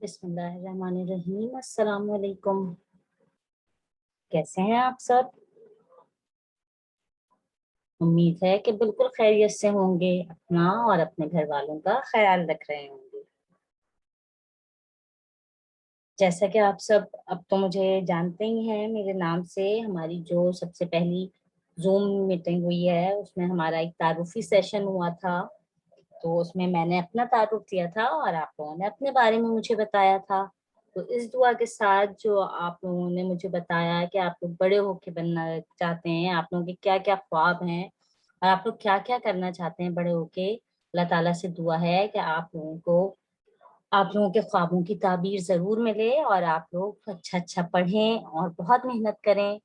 बिस्मिल्लाहिर्रहमानिर्रहीम। अस्सलाम वालेकुम। कैसे हैं आप सब? उम्मीद है कि बिल्कुल खैरियत से होंगे, अपना और अपने घर वालों का ख्याल रख रहे होंगे। जैसा कि आप सब अब तो मुझे जानते ही हैं मेरे नाम से। हमारी जो सबसे पहली जूम मीटिंग हुई है उसमें हमारा एक तारुफी सेशन हुआ था, तो उसमें मैंने अपना तारुफ दिया था और आप लोगों ने अपने बारे में मुझे बताया था। तो इस दुआ के साथ जो आप लोगों ने मुझे बताया कि आप लोग बड़े होके बनना चाहते हैं, आप लोगों के क्या क्या ख्वाब हैं और आप लोग क्या क्या करना चाहते हैं बड़े होके, अल्लाह ताला से दुआ है कि आप लोगों के ख्वाबों की ताबीर जरूर मिले और आप लोग अच्छा अच्छा पढ़ें और बहुत मेहनत करें।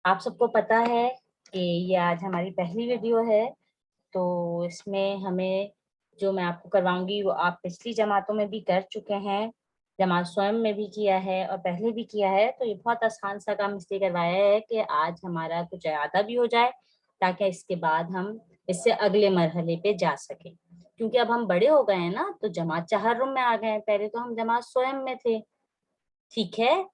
आप सबको पता है कि ये आज हमारी पहली वीडियो है, तो इसमें हमें जो मैं आपको करवाऊंगी वो आप पिछली जमातों में भी कर चुके हैं, जमात स्वयं में भी किया है और पहले भी किया है। तो ये बहुत आसान सा काम इसलिए करवाया है कि आज हमारा कुछ इरादा भी हो जाए, ताकि इसके बाद हम इससे अगले मरहले पे जा सकें। क्योंकि अब हम बड़े हो गए हैं ना, तो जमात चहारुम में आ गए हैं, पहले तो हम जमात स्वयं में थे। ठीक है।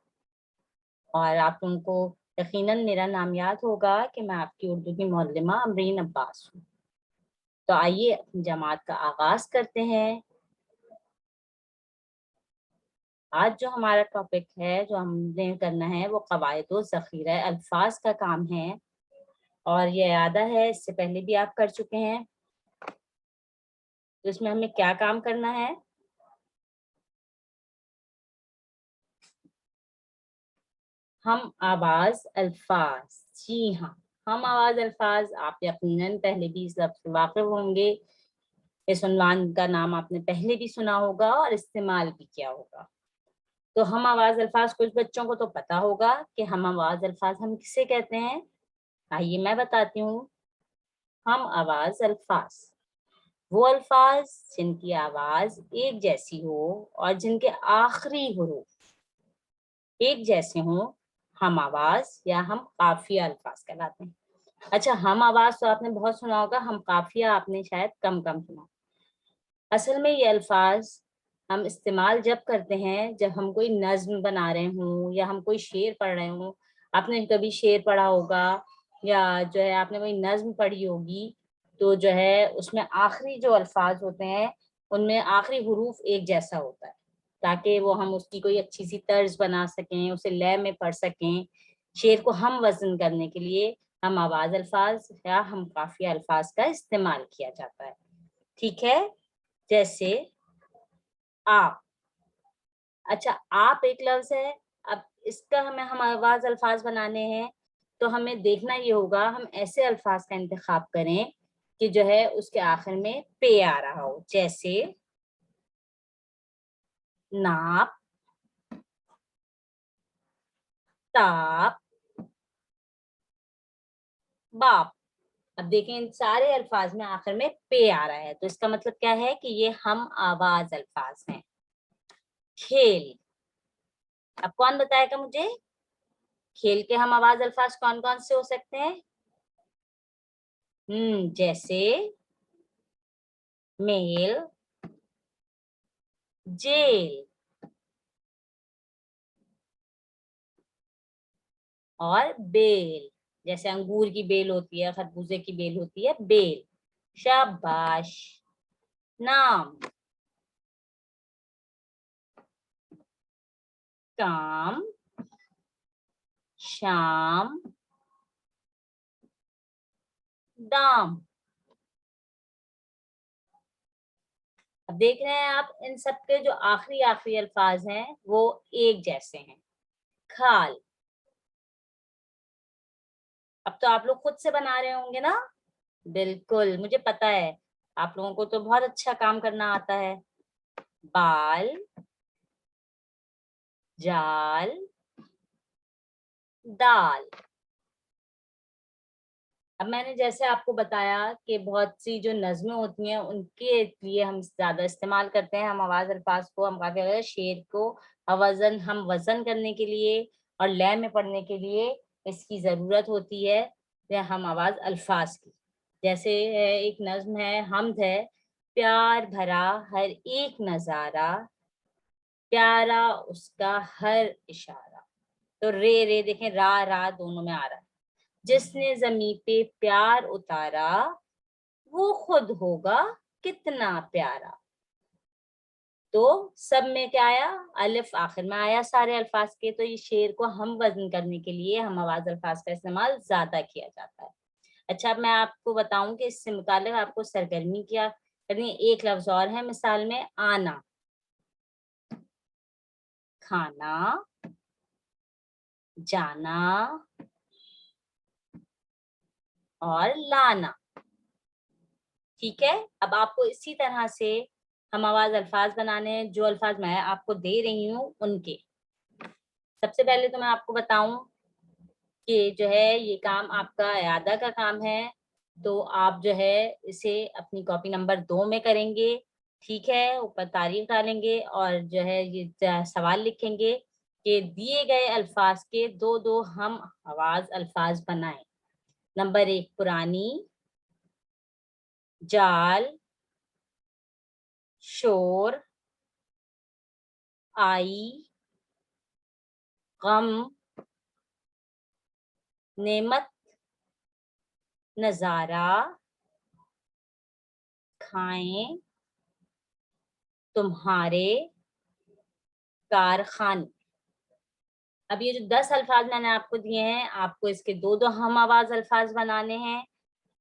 और आप लोगों को यकीनन मेरा नाम याद होगा कि मैं आपकी उर्दू की मौलमा अमरीन अब्बास हूँ। तो आइए अपनी जमात का आगाज करते हैं। आज जो हमारा टॉपिक है जो हमने करना है वो कवायद ज़ख़ीरा अल्फाज का काम है, और ये यादा है इससे पहले भी आप कर चुके हैं। तो इसमें हमें क्या काम करना है? हम आवाज अल्फाज। जी हाँ, हम आवाज अल्फाज। आप यकीनन पहले भी इस लफ्ज़ से वाकिफ होंगे। इस उन्वान का नाम आपने पहले भी सुना होगा और इस्तेमाल भी किया होगा। तो हम आवाज अल्फाज, कुछ बच्चों को तो पता होगा कि हम आवाज अल्फाज हम किसे कहते हैं। आइए मैं बताती हूँ। हम आवाज अल्फाज वो अल्फाज जिनकी आवाज एक जैसी हो और जिनके आखिरी हुरूफ एक जैसे हों, हम आवाज या हम काफिया अल्फाज कहलाते हैं। अच्छा, हम आवाज तो आपने बहुत सुना होगा, हम काफिया आपने शायद कम कम सुना। असल में ये अल्फाज हम इस्तेमाल जब करते हैं जब हम कोई नज्म बना रहे हों या हम कोई शेर पढ़ रहे हों। आपने कभी शेर पढ़ा होगा या जो है आपने कोई नज्म पढ़ी होगी, तो जो है उसमें आखिरी जो अल्फाज होते हैं उनमें आखिरी हुरूफ एक जैसा होता है, ताकि वो हम उसकी कोई अच्छी सी तर्ज बना सकें, उसे लय में पढ़ सकें। शेर को हम वजन करने के लिए हम आवाज अल्फाज या हम काफिया अल्फाज का इस्तेमाल किया जाता है। ठीक है। जैसे आप। अच्छा, आप एक लफ्ज है। अब इसका हम आवाज अल्फाज बनाने हैं, तो हमें देखना ये होगा हम ऐसे अल्फाज का इंतखाब करें कि जो है उसके आखिर में पे आ रहा हो। जैसे नाप, ताप, बाप। अब देखें इन सारे अल्फाज में आखिर में पे आ रहा है, तो इसका मतलब क्या है कि ये हम आवाज अल्फाज हैं। खेल। अब कौन बताएगा मुझे, खेल के हम आवाज अल्फाज कौन कौन से हो सकते हैं? जैसे मेल, जेल और बेल। जैसे अंगूर की बेल होती है, खरबूजे की बेल होती है, बेल। शाबाश। नाम, काम, शाम, दाम। अब देख रहे हैं आप इन सब के जो आखिरी आखिरी अल्फाज हैं वो एक जैसे हैं। खाल। अब तो आप लोग खुद से बना रहे होंगे ना? बिल्कुल, मुझे पता है आप लोगों को तो बहुत अच्छा काम करना आता है। बाल, जाल, दाल। अब मैंने जैसे आपको बताया कि बहुत सी जो नज़्में होती हैं उनके लिए हम ज़्यादा इस्तेमाल करते हैं हम आवाज़ अल्फाज को। हम काफ़ी ज़्यादा शेर को हम वज़न करने के लिए और लय में पढ़ने के लिए इसकी ज़रूरत होती है, या हम आवाज़ अल्फाज की। जैसे एक नज़्म है, हमद है। प्यार भरा हर एक नज़ारा, प्यारा उसका हर इशारा। तो रे रे देखें, रा रा दोनों में आ रहा है। जिसने ज़मीं पे प्यार उतारा वो खुद होगा कितना प्यारा। तो सब में क्या आया, अलिफ आखिर में आया सारे अल्फाज के। तो ये शेर को हम वजन करने के लिए हम आवाज अल्फाज का इस्तेमाल ज्यादा किया जाता है। अच्छा, अब मैं आपको बताऊं कि इससे मुतालिक आपको सरगर्मी क्या करनी है। एक लफ्ज और है मिसाल में, आना, खाना, जाना और लाना। ठीक है, अब आपको इसी तरह से हम आवाज अल्फाज बनाने हैं, जो अल्फाज मैं आपको दे रही हूँ उनके। सबसे पहले तो मैं आपको बताऊं कि जो है ये काम आपका इयादा का काम है। तो आप जो है इसे अपनी कॉपी नंबर 2 में करेंगे। ठीक है, ऊपर तारीख डालेंगे और जो है ये सवाल लिखेंगे कि दिए गए अल्फाज के दो दो हम आवाज अल्फाज बनाएं। नंबर 1, पुरानी, जाल, शोर, आई, गम, नेमत, नजारा, खाएं, तुम्हारे, कारखाने। अब ये जो 10 अल्फाज मैंने आपको दिए हैं, आपको इसके दो दो हम आवाज अल्फाज बनाने हैं।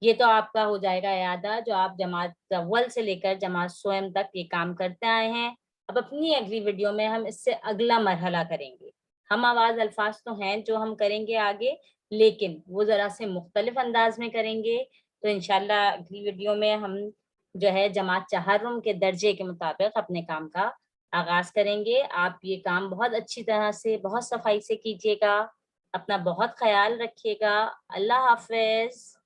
ये तो आपका हो जाएगा यादा, जो आप जमात अव्वल से लेकर जमात सोएम तक ये काम करते आए हैं। अब अपनी अगली वीडियो में हम इससे अगला मरहला करेंगे। हम आवाज अल्फाज तो हैं जो हम करेंगे आगे, लेकिन वो जरा से मुख्तलिफ अंदाज में करेंगे। तो इंशाल्लाह अगली वीडियो में हम जो है जमात चहारुम के दर्जे के मुताबिक अपने काम का आगाज करेंगे। आप ये काम बहुत अच्छी तरह से, बहुत सफाई से कीजिएगा। अपना बहुत ख्याल रखिएगा। अल्लाह हाफिज।